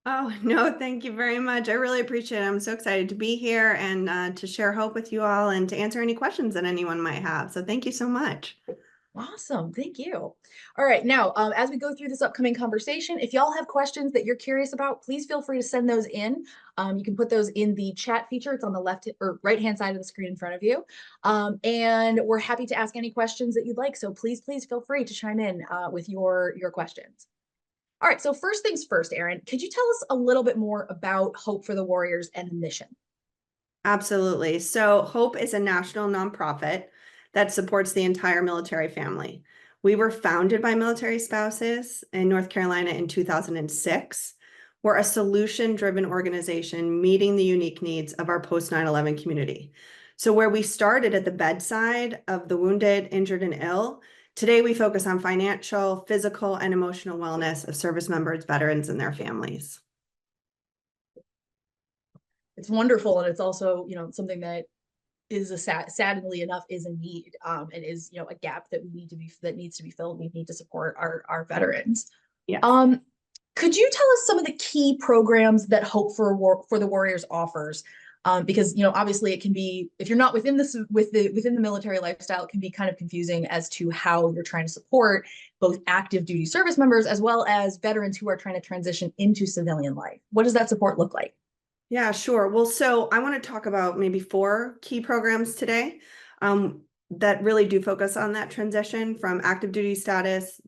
Oh, no, thank you very much. I really appreciate it. I'm so excited to be here and to share hope with you all and to answer any questions that anyone might have. So thank you so much. Awesome. Thank you. All right. Now, as we go through this upcoming conversation, if y'all have questions that you're curious about, please feel free to send those in. You can put those in the chat feature. It's on the left or right hand side of the screen in front of you. And we're happy to ask any questions that you'd like. So please feel free to chime in with your questions. All right. So first things first, Erin, could you tell us a little bit more about Hope for the Warriors and the mission? Absolutely. So Hope is a national nonprofit that supports the entire military family. We were founded by military spouses in North Carolina in 2006. We're a solution-driven organization meeting the unique needs of our post 9/11 community. So where we started at the bedside of the wounded, injured, and ill, today we focus on financial, physical, and emotional wellness of service members, veterans, and their families. It's wonderful, and it's also, something that is sadly enough is a need, and is, a gap that needs to be filled. We need to support our veterans. Yes. Um, could you tell us some of the key programs that Hope for the Warriors offers? Because obviously it can be, if you're not within within the military lifestyle, it can be kind of confusing as to how you're trying to support both active duty service members as well as veterans who are trying to transition into civilian life. What does that support look like? Yeah, sure. Well, so I want to talk about maybe four key programs today um, that really do focus on that transition from active duty status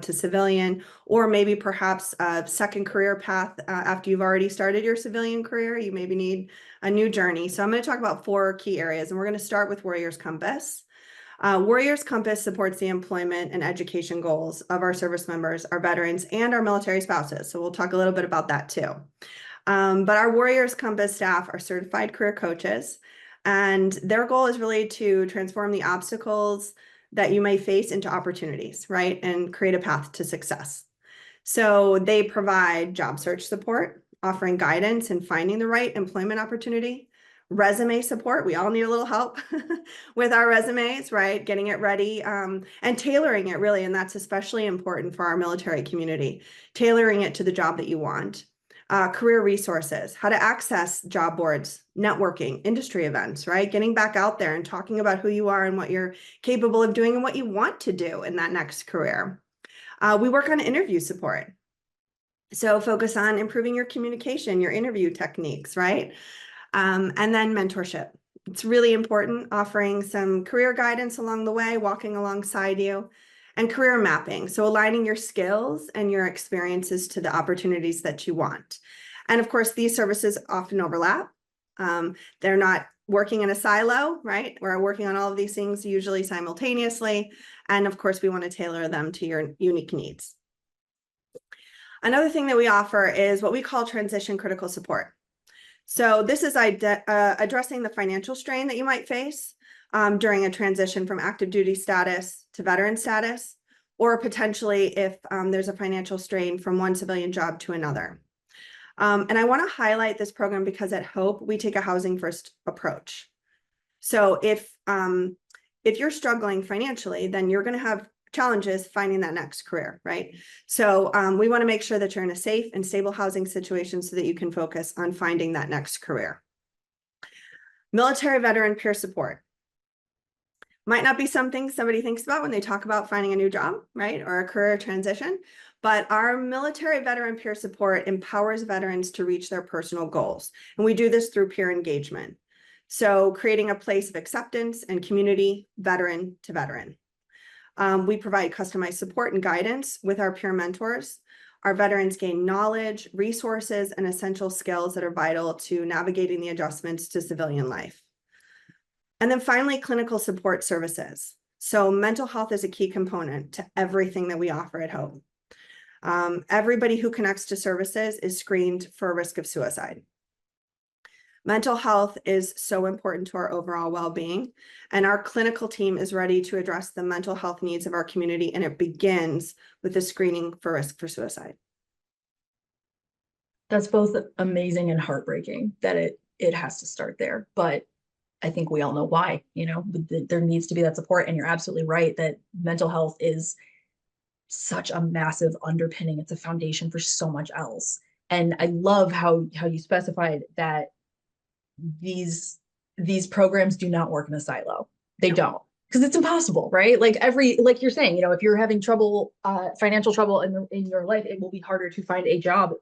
to civilian, or maybe perhaps a second career path after you've already started your civilian career. You maybe need a new journey. So I'm going to talk about four key areas, and we're going to start with Warriors Compass. Warriors Compass supports the employment and education goals of our service members, our veterans, and our military spouses. So we'll talk a little bit about that too. But our Warriors Compass staff are certified career coaches, and their goal is really to transform the obstacles that you may face into opportunities, right? And create a path to success. So they provide job search support, offering guidance in finding the right employment opportunity, resume support. We all need a little help with our resumes, right? Getting it ready and tailoring it really. And that's especially important for our military community, tailoring it to the job that you want. Career resources, how to access job boards, networking, industry events, right? Getting back out there and talking about who you are and what you're capable of doing and what you want to do in that next career. We work on interview support. So focus on improving your communication, your interview techniques, right? And then mentorship. It's really important, offering some career guidance along the way, walking alongside you, and career mapping. So aligning your skills and your experiences to the opportunities that you want. And of course, these services often overlap. They're not working in a silo, right? We're working on all of these things usually simultaneously. And of course, we want to tailor them to your unique needs. Another thing that we offer is what we call transition critical support. So this is addressing the financial strain that you might face during a transition from active duty status to veteran status, or potentially if there's a financial strain from one civilian job to another. And I want to highlight this program because at Hope, we take a housing first approach. So if you're struggling financially, then you're going to have challenges finding that next career, right? So we want to make sure that you're in a safe and stable housing situation so that you can focus on finding that next career. Military veteran peer support. Might not be something somebody thinks about when they talk about finding a new job, right? Or a career transition, but our military veteran peer support empowers veterans to reach their personal goals. And we do this through peer engagement. So creating a place of acceptance and community, veteran to veteran. We provide customized support and guidance with our peer mentors. Our veterans gain knowledge, resources, and essential skills that are vital to navigating the adjustments to civilian life. And then finally, clinical support services. So mental health is a key component to everything that we offer at Hope. Everybody who connects to services is screened for a risk of suicide. Mental health is so important to our overall well-being, and our clinical team is ready to address the mental health needs of our community, and it begins with the screening for risk for suicide. That's both amazing and heartbreaking that it has to start there, but I think we all know why. There needs to be that support, and you're absolutely right that mental health is such a massive underpinning. It's a foundation for so much else. And I love how you specified that these programs do not work in a silo. They don't, because it's impossible, right? Like you're saying, if you're having trouble, financial trouble in your life, it will be harder to find a job.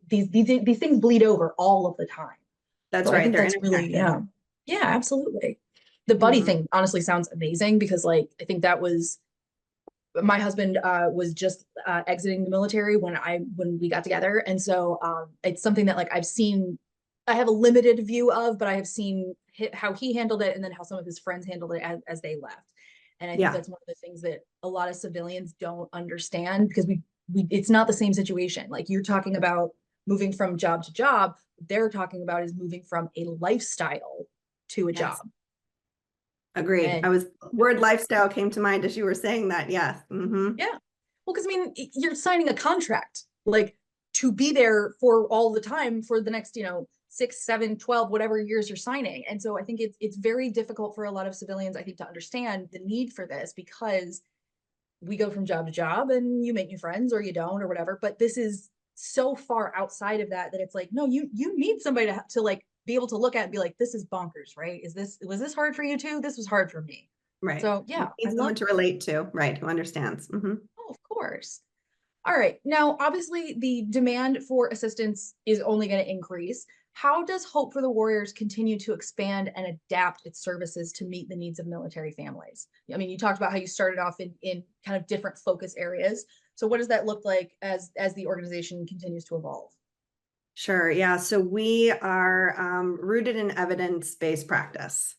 These things bleed over all of the time. That's So I right. think They're that's really, interconnected. yeah, absolutely. The buddy Mhm. thing honestly sounds amazing, because I think that was my husband was just exiting the military when we got together, and so it's something that I have a limited view of, but I have seen how he handled it, and then how some of his friends handled it as they left. And I think Yeah, that's one of the things that a lot of civilians don't understand, because we it's not the same situation. Like, you're talking about moving from job to job, they're talking about is moving from a lifestyle to a yes, job. agreed. And Word lifestyle came to mind as you were saying that. Yes. yeah. Well, because you're signing a contract, like, to be there for all the time for the next, 6, 7, 12, whatever years you're signing. And so I think it's very difficult for a lot of civilians, I think, to understand the need for this, because we go from job to job and you make new friends or you don't or whatever. But this is so far outside of that it's like, no, you need somebody to like be able to look at and be like, this is bonkers, right? Was this hard for you too? This was hard for me. Right. So You yeah, I need love. someone to relate to, right? Who understands. Oh, of course. All right. Now, obviously, the demand for assistance is only going to increase. How does Hope for the Warriors continue to expand and adapt its services to meet the needs of military families? I mean, you talked about how you started off in kind of different focus areas. So what does that look like as the organization continues to evolve? Sure. Yeah. So we are rooted in evidence-based practice.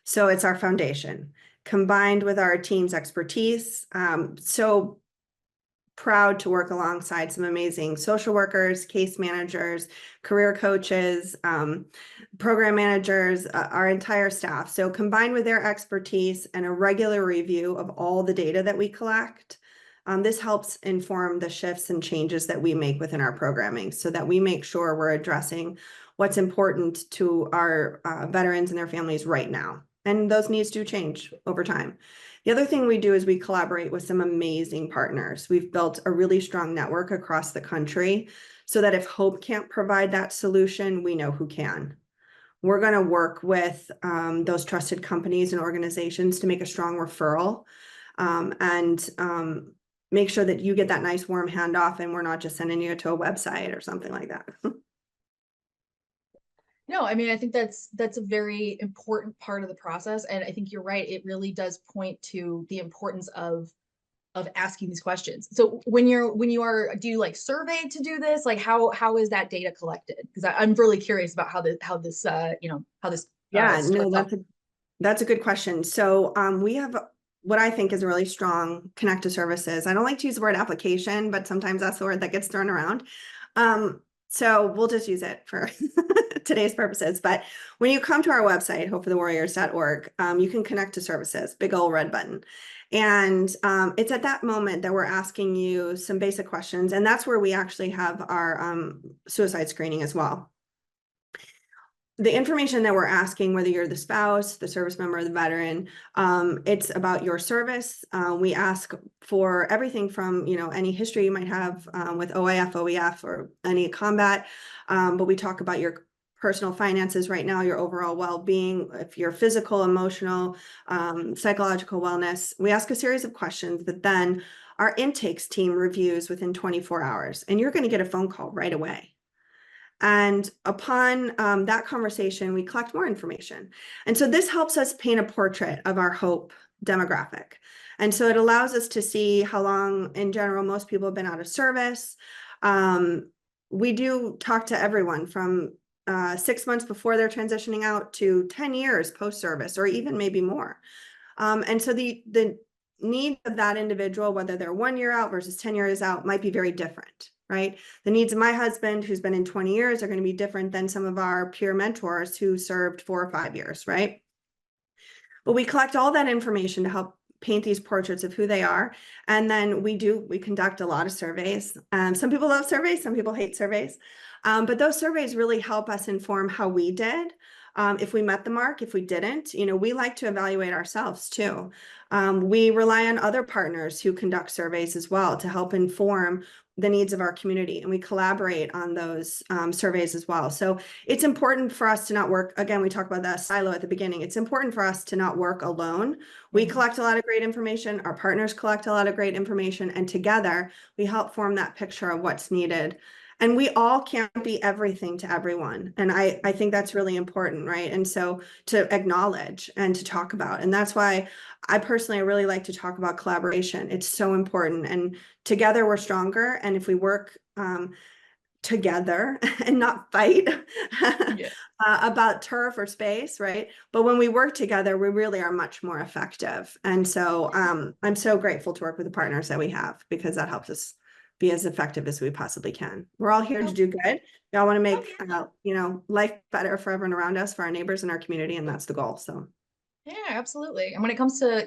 So it's our foundation combined with our team's expertise. So proud to work alongside some amazing social workers, case managers, career coaches, program managers, our entire staff. So combined with their expertise and a regular review of all the data that we collect, this helps inform the shifts and changes that we make within our programming so that we make sure we're addressing what's important to our veterans and their families right now. And those needs do change over time. The other thing we do is we collaborate with some amazing partners. We've built a really strong network across the country so that if Hope can't provide that solution, we know who can. We're going to work with those trusted companies and organizations to make a strong referral and make sure that you get that nice warm handoff and we're not just sending you to a website or something like that. No, I mean, I think that's a very important part of the process. And I think you're right. It really does point to the importance of asking these questions. So do you like survey to do this? Like, how is that data collected? Because I'm really curious about how this Yeah, no, starts off. that's a good question. So we have what I think is a really strong connect to services. I don't like to use the word application, but sometimes that's the word that gets thrown around. So we'll just use it for today's purposes. But when you come to our website, hopeforthewarriors.org, you can connect to services, big old red button. And it's at that moment that we're asking you some basic questions. And that's where we actually have our suicide screening as well. The information that we're asking, whether you're the spouse, the service member, or the veteran, it's about your service. We ask for everything from, any history you might have with OAF, OEF, or any combat. But we talk about your personal finances right now, your overall well-being, if you're physical, emotional, psychological wellness. We ask a series of questions that then our intakes team reviews within 24 hours. And you're going to get a phone call right away. And upon that conversation, we collect more information. And so this helps us paint a portrait of our HOPE demographic. And so it allows us to see how long, in general, most people have been out of service. We do talk to everyone from 6 months before they're transitioning out to 10 years post-service, or even maybe more. And so the needs of that individual, whether they're 1 year out versus 10 years out, might be very different. Right? The needs of my husband, who's been in 20 years, are going to be different than some of our peer mentors who served 4 or 5 years, right? But we collect all that information to help paint these portraits of who they are. And then we conduct a lot of surveys. Some people love surveys, some people hate surveys. But those surveys really help us inform how we did. If we met the mark, if we didn't, we like to evaluate ourselves too. We rely on other partners who conduct surveys as well to help inform the needs of our community, and we collaborate on those surveys as well. So it's important for us to not work, again, we talked about that silo at the beginning. It's important for us to not work alone. We collect a lot of great information, our partners collect a lot of great information, and together we help form that picture of what's needed. And we all can't be everything to everyone. And I think that's really important, right? And so to acknowledge and to talk about, and that's why I personally really like to talk about collaboration. It's so important. And together we're stronger. And if we work together and not fight Yeah. about turf or space, right? But when we work together, we really are much more effective. And so I'm so grateful to work with the partners that we have, because that helps us be as effective as we possibly can. We're all here to do good. We all want to make life better for everyone around us, for our neighbors and our community, and that's the goal. So Yeah, absolutely. And when it comes to,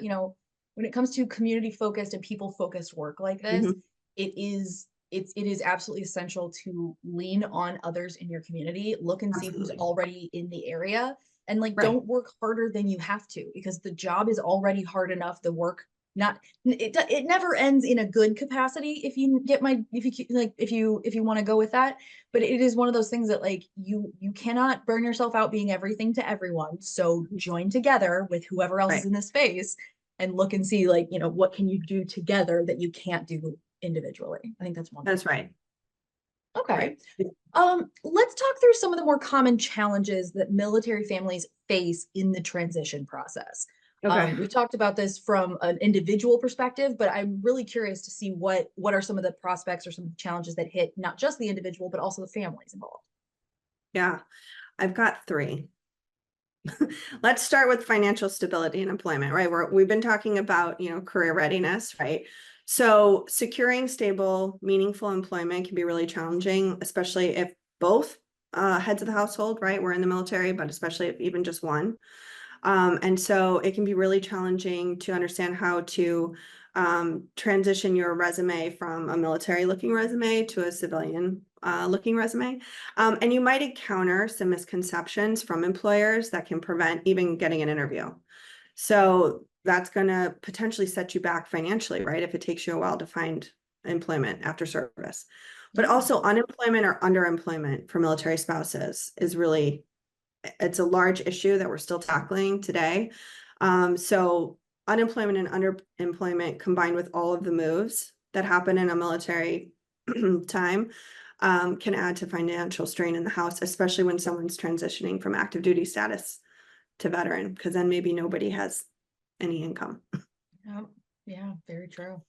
when it comes to community focused and people focused work like this, mhm. it is absolutely essential to lean on others in your community, look and see who's Absolutely. already in the area, and like Right. don't work harder than you have to, because the job is already hard enough. The work not it never ends in a good capacity, if you get my if you want to go with that. But it is one of those things that like you cannot burn yourself out being everything to everyone. So join together with whoever else is Right. in this space and look and see, like, what can you do together that you can't do individually. I think that's wonderful. That's right. Okay. Right. Let's talk through some of the more common challenges that military families face in the transition process. Okay. We've talked about this from an individual perspective, but I'm really curious to see what are some of the prospects or some of the challenges that hit not just the individual, but also the families involved. Yeah. I've got three. Let's start with financial stability and employment, right? We've been talking about, career readiness, right? So securing stable, meaningful employment can be really challenging, especially if both heads of the household, right? We're in the military, but especially if even just one. And so it can be really challenging to understand how to transition your resume from a military looking resume to a civilian looking resume. And you might encounter some misconceptions from employers that can prevent even getting an interview. So that's going to potentially set you back financially, right? If it takes you a while to find employment after service. But Yeah. also unemployment or underemployment for military spouses is really, it's a large issue that we're still tackling today. So unemployment and underemployment combined with all of the moves that happen in a military time can add to financial strain in the house, especially when someone's transitioning from active duty status to veteran, because then maybe nobody has any income. Yeah, yeah, very true.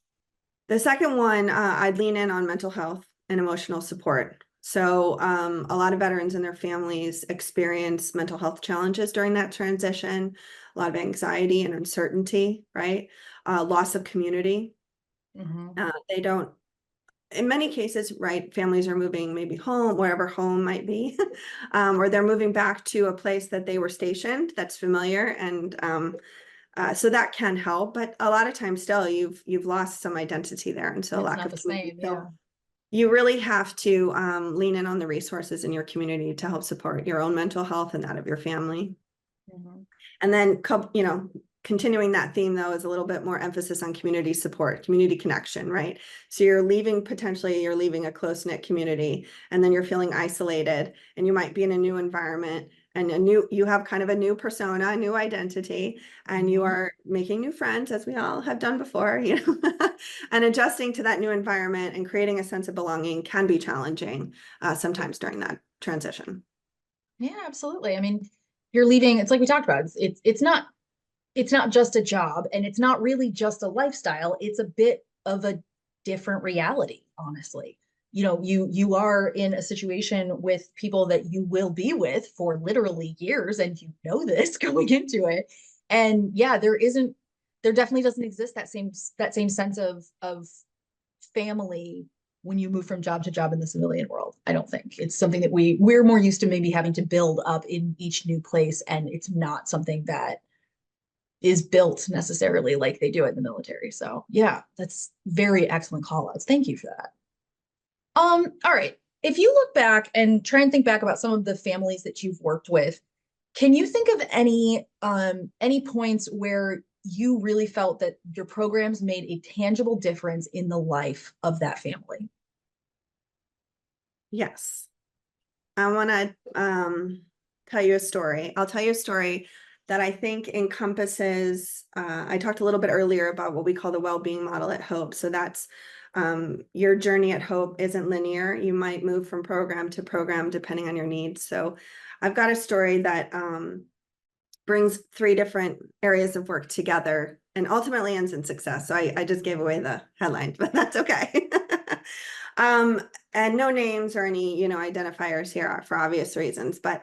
The second one, I'd lean in on mental health and emotional support. So a lot of veterans and their families experience mental health challenges during that transition, a lot of anxiety and uncertainty, right? Loss of community. They don't, in many cases, right, families are moving maybe home, wherever home might be, or they're moving back to a place that they were stationed that's familiar. And so that can help, but a lot of times still you've lost some identity there. And so It's lack not of the community. same. So Yeah. you really have to lean in on the resources in your community to help support your own mental health and that of your family. Mhm. And then, continuing that theme though is a little bit more emphasis on community support, community connection, right? So potentially you're leaving a close-knit community, and then you're feeling isolated, and you might be in a new environment, and you have kind of a new persona, a new identity, and you Mhm. are making new friends, as we all have done before, and adjusting to that new environment and creating a sense of belonging can be challenging sometimes during that transition. Yeah, absolutely. I mean, you're leaving, it's like we talked about. It's not just a job, and it's not really just a lifestyle. It's a bit of a different reality, honestly. You are in a situation with people that you will be with for literally years, and you know this going into it. And yeah, there definitely doesn't exist that same sense of family when you move from job to job in the civilian world. I don't think it's something that we're more used to maybe having to build up in each new place, and it's not something that is built necessarily like they do it in the military. So yeah, that's very excellent call outs. Thank you for that. All right. If you look back and try and think back about some of the families that you've worked with, can you think of any points where you really felt that your programs made a tangible difference in the life of that family? Yes. I want to tell you a story. I'll tell you a story that I think encompasses, I talked a little bit earlier about what we call the well-being model at Hope. So that's your journey at Hope isn't linear. You might move from program to program depending on your needs. So I've got a story that brings three different areas of work together and ultimately ends in success. So I just gave away the headline, but that's okay. And no names or any, identifiers here for obvious reasons, but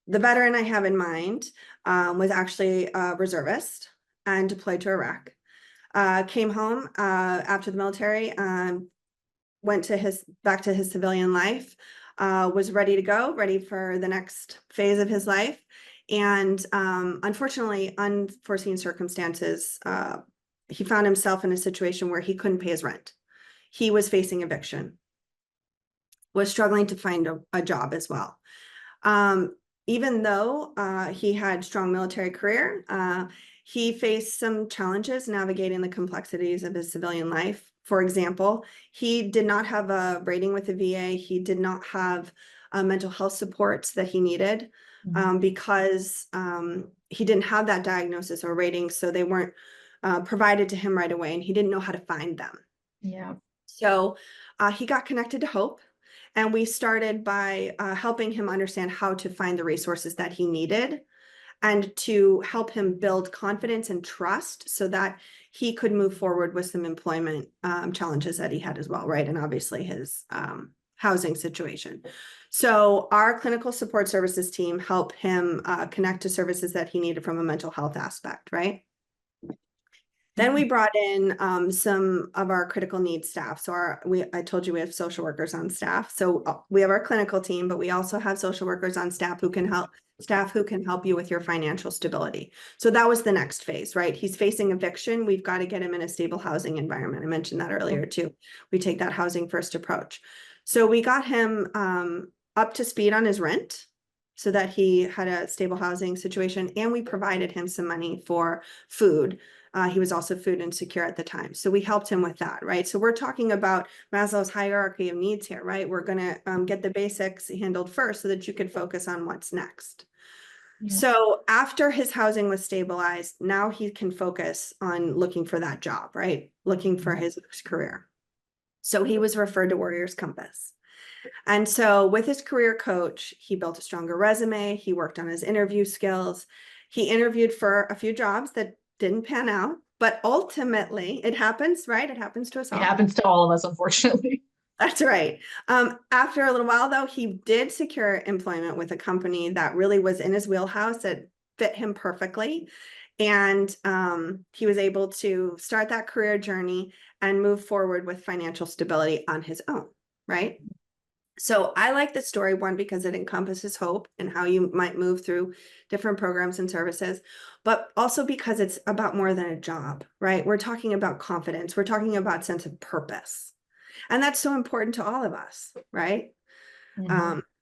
the veteran I have in mind was actually a reservist and deployed to Iraq. Came home after the military, went back to his civilian life, was ready to go, ready for the next phase of his life. And unfortunately, unforeseen circumstances, he found himself in a situation where he couldn't pay his rent. He was facing eviction, was struggling to find a job as well. Even though he had strong military career, he faced some challenges navigating the complexities of his civilian life. For example, he did not have a rating with the VA. He did not have mental health supports that he needed because he didn't have that diagnosis or rating, so they weren't provided to him right away, and he didn't know how to find them. Yeah. So he got connected to Hope, and we started by helping him understand how to find the resources that he needed and to help him build confidence and trust so that he could move forward with some employment challenges that he had as well, right? And obviously his housing situation. So our clinical support services team helped him connect to services that he needed from a mental health aspect, right? Then we brought in some of our critical needs staff. So I told you we have social workers on staff. So we have our clinical team, but we also have social workers on staff who can help you with your financial stability. So that was the next phase, right? He's facing eviction. We've got to get him in a stable housing environment. I mentioned that earlier too. We take that housing first approach. So we got him up to speed on his rent so that he had a stable housing situation, and we provided him some money for food. He was also food insecure at the time. So we helped him with that, right? So we're talking about Maslow's hierarchy of needs here, right? We're going to get the basics handled first so that you can focus on what's next. Yeah. So after his housing was stabilized, now he can focus on looking for that job, right? Looking for his career. So he was referred to Warriors Compass. And so with his career coach, he built a stronger resume. He worked on his interview skills. He interviewed for a few jobs that didn't pan out, but ultimately it happens, right? It happens to us all. It happens to all of us, unfortunately. That's right. After a little while, though, he did secure employment with a company that really was in his wheelhouse. That fit him perfectly. And he was able to start that career journey and move forward with financial stability on his own, right? So I like this story, one, because it encompasses hope and how you might move through different programs and services, but also because it's about more than a job, right? We're talking about confidence. We're talking about sense of purpose. And that's so important to all of us, right?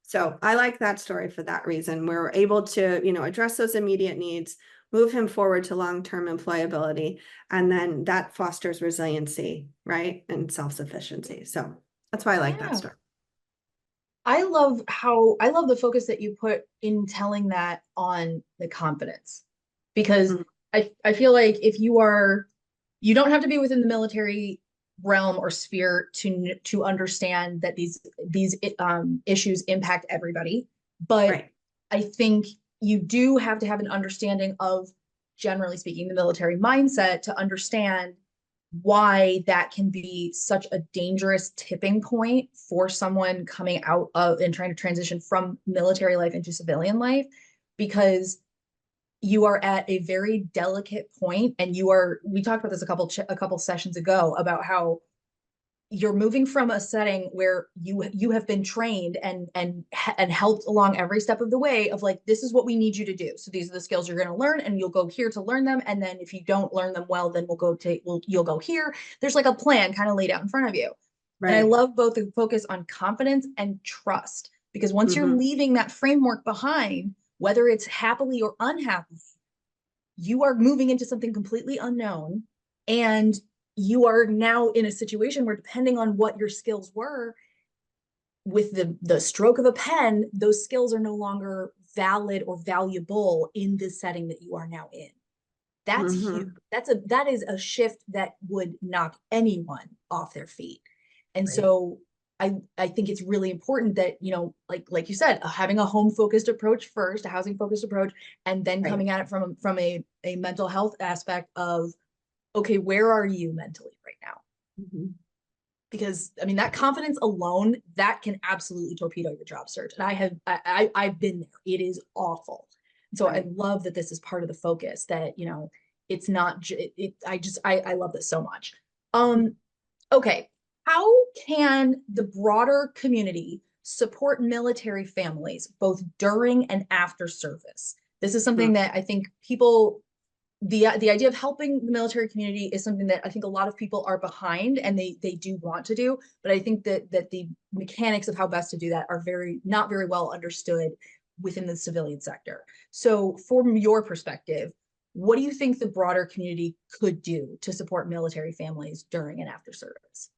So I like that story for that reason. We're able to, address those immediate needs, move him forward to long-term employability, and then that fosters resiliency, right? And self-sufficiency. So that's why I like that story. I love the focus that you put in telling that on the confidence, because I feel like if you don't have to be within the military realm or sphere to understand that these issues impact everybody. But right. I think you do have to have an understanding of, generally speaking, the military mindset to understand why that can be such a dangerous tipping point for someone coming out of and trying to transition from military life into civilian life, because you are at a very delicate point, and we talked about this a couple sessions ago about how you're moving from a setting where you have been trained and helped along every step of the way of like, this is what we need you to do. So these are the skills you're going to learn, and you'll go here to learn them. And then if you don't learn them well, then you'll go here. There's like a plan kind of laid out in front of you. Right. And I love both the focus on confidence and trust, because once you're leaving that framework behind, whether it's happily or unhappily, you are moving into something completely unknown, and you are now in a situation where, depending on what your skills were, with the stroke of a pen, those skills are no longer valid or valuable in the setting that you are now in. That's huge. Mhm. That is a shift that would knock anyone off their feet. And Right. so I think it's really important that, you know, like you said, having a home focused approach first, a housing focused approach, and then Right. coming at it from a mental health aspect of, okay, where are you mentally right now? Mhm. Because I mean that confidence alone that can absolutely torpedo your job search. And I've been there. It is awful. So I Right. love that this is part of the focus, that, you know, it's not I love this so much. Um okay, how can the broader community support military families both during and after service? This is something that I think people, the idea of helping the military community is something that I think a lot of people are behind, and they do want to do, but I think that the mechanics of how best to do that are not very well understood within the civilian sector. So from your perspective, what do you think the broader community could do to support military families during and after service?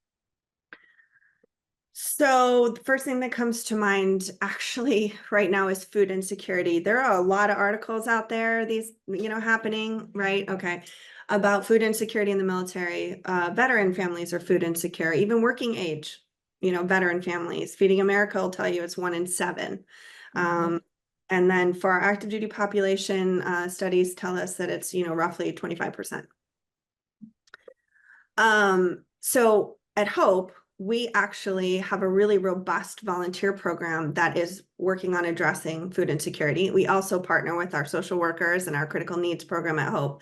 So the first thing that comes to mind actually right now is food insecurity. There are a lot of articles out there, these, happening, right? Okay. About food insecurity in the military. Veteran families are food insecure, even working age, veteran families. Feeding America will tell you it's 1 in 7. Mhm. And then for our active duty population, studies tell us that it's, roughly 25%. So at Hope, we actually have a really robust volunteer program that is working on addressing food insecurity. We also partner with our social workers and our critical needs program at Hope.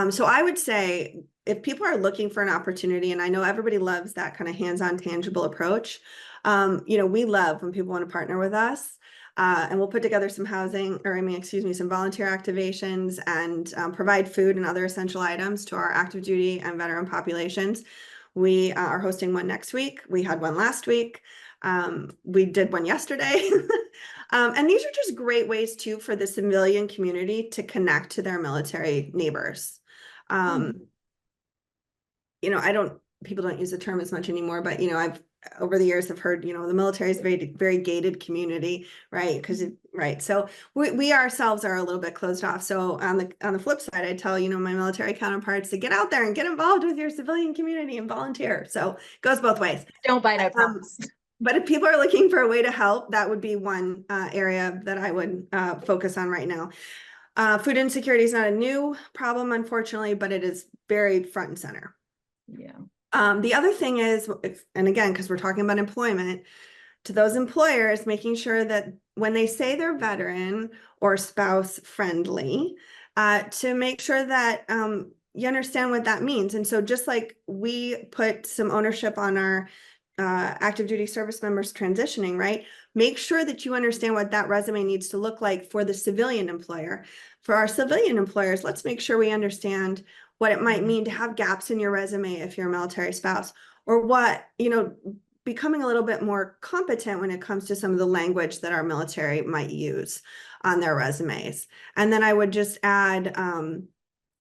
So I would say if people are looking for an opportunity, and I know everybody loves that kind of hands-on tangible approach, we love when people want to partner with us. And we'll put together some some volunteer activations and provide food and other essential items to our active duty and veteran populations. We are hosting one next week. We had one last week. We did one yesterday. And these are just great ways too for the civilian community to connect to their military neighbors. Um, people don't use the term as much anymore, but I've over the years have heard, the military is a very, very gated community, right? Right. So we ourselves are a little bit closed off. So on the flip side, I tell, my military counterparts to get out there and get involved with your civilian community and volunteer. So it goes both ways. Don't bite, I Um, promise. but if people are looking for a way to help, that would be one area that I would focus on right now. Food insecurity is not a new problem, unfortunately, but it is very front and center. Yeah. The other thing is, and again, because we're talking about employment, to those employers, making sure that when they say they're veteran or spouse friendly, to make sure that you understand what that means. And so just like we put some ownership on our active duty service members transitioning, right? Make sure that you understand what that resume needs to look like for the civilian employer. For our civilian employers, let's make sure we understand what it might mean to have gaps in your resume if you're a military spouse, or what, becoming a little bit more competent when it comes to some of the language that our military might use on their resumes. And then I would just add,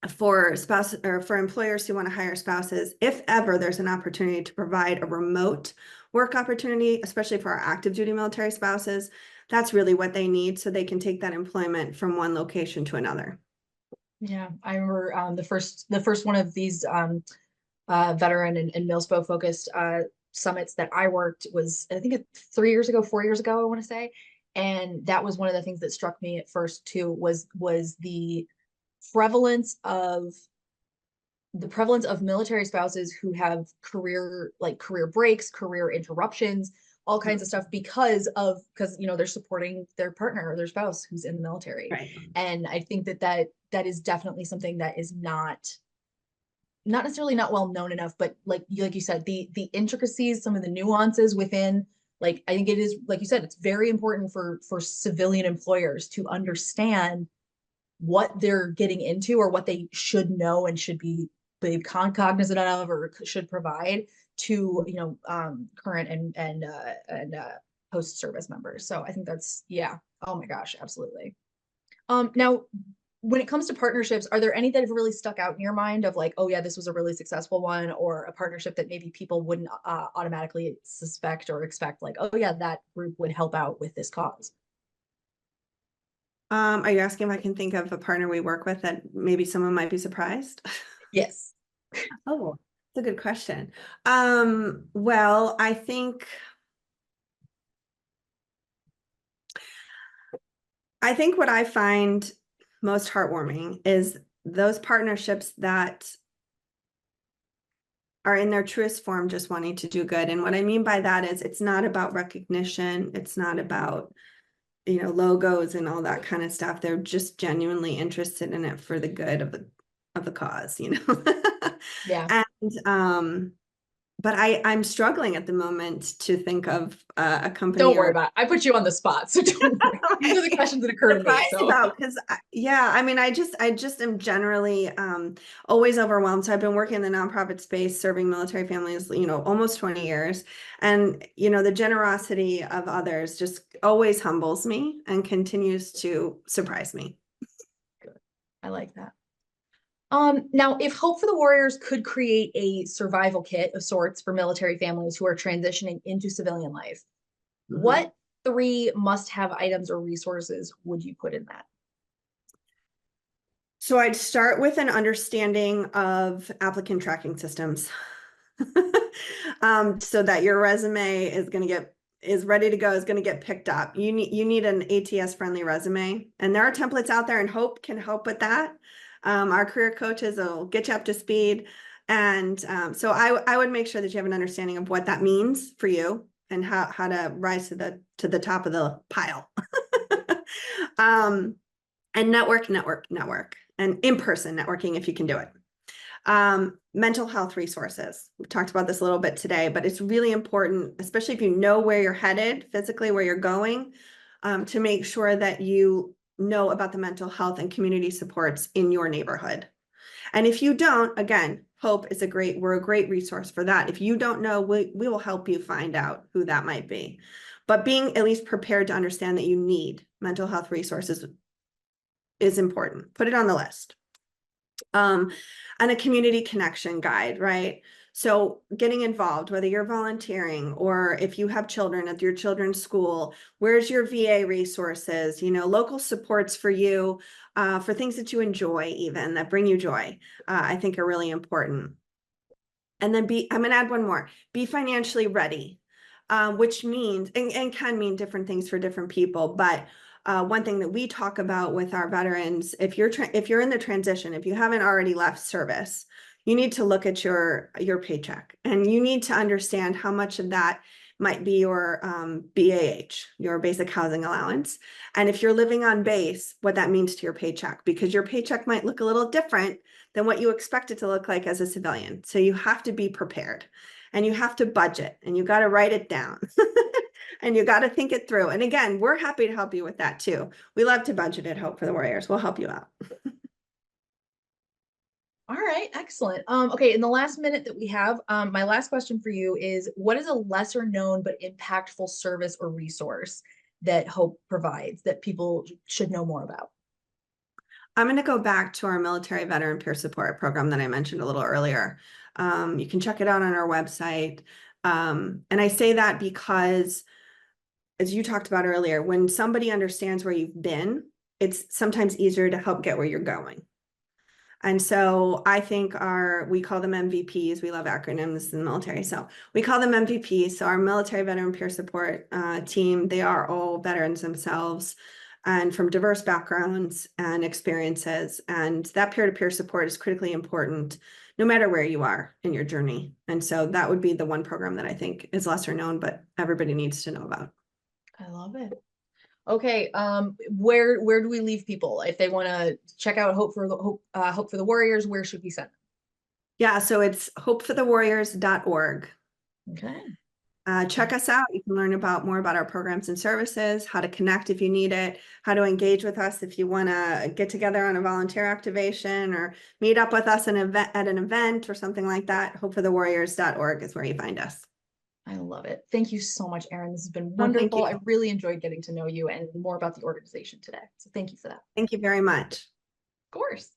for spouse or for employers who want to hire spouses, if ever there's an opportunity to provide a remote work opportunity, especially for our active duty military spouses, that's really what they need so they can take that employment from one location to another. Yeah, I remember the first one of these veteran and MILSPO focused summits that I worked was, I think 3 years ago, 4 years ago, I want to say. And that was one of the things that struck me at first too, was prevalence of military spouses who have career breaks, career interruptions, all kinds of stuff because they're supporting their partner or their spouse who's in the military. Right. And I think that is definitely something that is not necessarily not well known enough, but like you said, the intricacies, some of the nuances within, like, I think it is, like you said, it's very important for civilian employers to understand what they're getting into, or what they should know and should be cognizant of, or should provide to current and post service members. So I think that's, yeah, oh my gosh, absolutely. Now when it comes to partnerships, are there any that have really stuck out in your mind of like, oh yeah, this was a really successful one, or a partnership that maybe people wouldn't automatically suspect or expect, like, oh yeah, that group would help out with this cause? Are you asking if I can think of a partner we work with that maybe someone might be surprised? Yes. Oh, that's a good question. Well, I think what I find most heartwarming is those partnerships that are in their truest form, just wanting to do good. And what I mean by that is it's not about recognition. It's not about, logos and all that kind of stuff. They're just genuinely interested in it for the good of the cause, Yeah. And but I'm struggling at the moment to think of a company Don't worry or about it. I put you on the spot, so don't worry. These are the questions that occur to me. surprised So about because yeah, I mean, I just am generally always overwhelmed. So I've been working in the nonprofit space serving military families, almost 20 years. And the generosity of others just always humbles me and continues to surprise me. good. I like that. Now, if Hope for the Warriors could create a survival kit of sorts for military families who are transitioning into civilian life, Mhm. what three must-have items or resources would you put in that? So I'd start with an understanding of applicant tracking systems. So that your resume is ready to go, is going to get picked up. You need an ATS friendly resume, and there are templates out there, and Hope can help with that. Our career coaches will get you up to speed, and so I would make sure that you have an understanding of what that means for you and how to rise to the top of the pile. um, and network, and in-person networking if you can do it. Mental health resources. We talked about this a little bit today, but it's really important, especially if you know where you're headed, physically where you're going, to make sure that you know about the mental health and community supports in your neighborhood. And if you don't, again, we're a great resource for that. If you don't know, we will help you find out who that might be. But being at least prepared to understand that you need mental health resources is important. Put it on the list. And a community connection guide, right? So getting involved, whether you're volunteering or if you have children at your children's school, where's your VA resources, local supports for you, for things that you enjoy, even that bring you joy, I think are really important. And then I'm going to add one more, be financially ready, which means, and can mean different things for different people. But one thing that we talk about with our veterans, if you're in the transition, if you haven't already left service, you need to look at your paycheck, and you need to understand how much of that might be your BAH, your basic housing allowance. And if you're living on base, what that means to your paycheck, because your paycheck might look a little different than what you expect it to look like as a civilian. So you have to be prepared, and you have to budget, and you got to write it down and you got to think it through. And again, we're happy to help you with that too. We love to budget at Hope for the Warriors. We'll help you out. All right, excellent. Okay, in the last minute that we have, my last question for you is, what is a lesser known but impactful service or resource that Hope provides that people should know more about? I'm going to go back to our military veteran peer support program that I mentioned a little earlier. You can check it out on our website. And I say that because, as you talked about earlier, when somebody understands where you've been, it's sometimes easier to help get where you're going. And so I think we call them MVPs. We love acronyms in the military. So we call them MVPs. So our military veteran peer support team, they are all veterans themselves and from diverse backgrounds and experiences. And that peer-to-peer support is critically important no matter where you are in your journey. And so that would be the one program that I think is lesser known, but everybody needs to know about. I love it. Okay, where do we leave people if they want to check out Hope for the Warriors? Where should we send Yeah, so it's hopeforthewarriors.org. them? Okay. Check us out. You can learn more about our programs and services, how to connect if you need it, how to engage with us if you want to get together on a volunteer activation or meet up with us at an event or something like that. Hopeforthewarriors.org is where you find us. I love it. Thank you so much, Erin. This has been Oh, thank wonderful. you. I really enjoyed getting to know you and more about the organization today. So thank you for that. Thank you very much. course.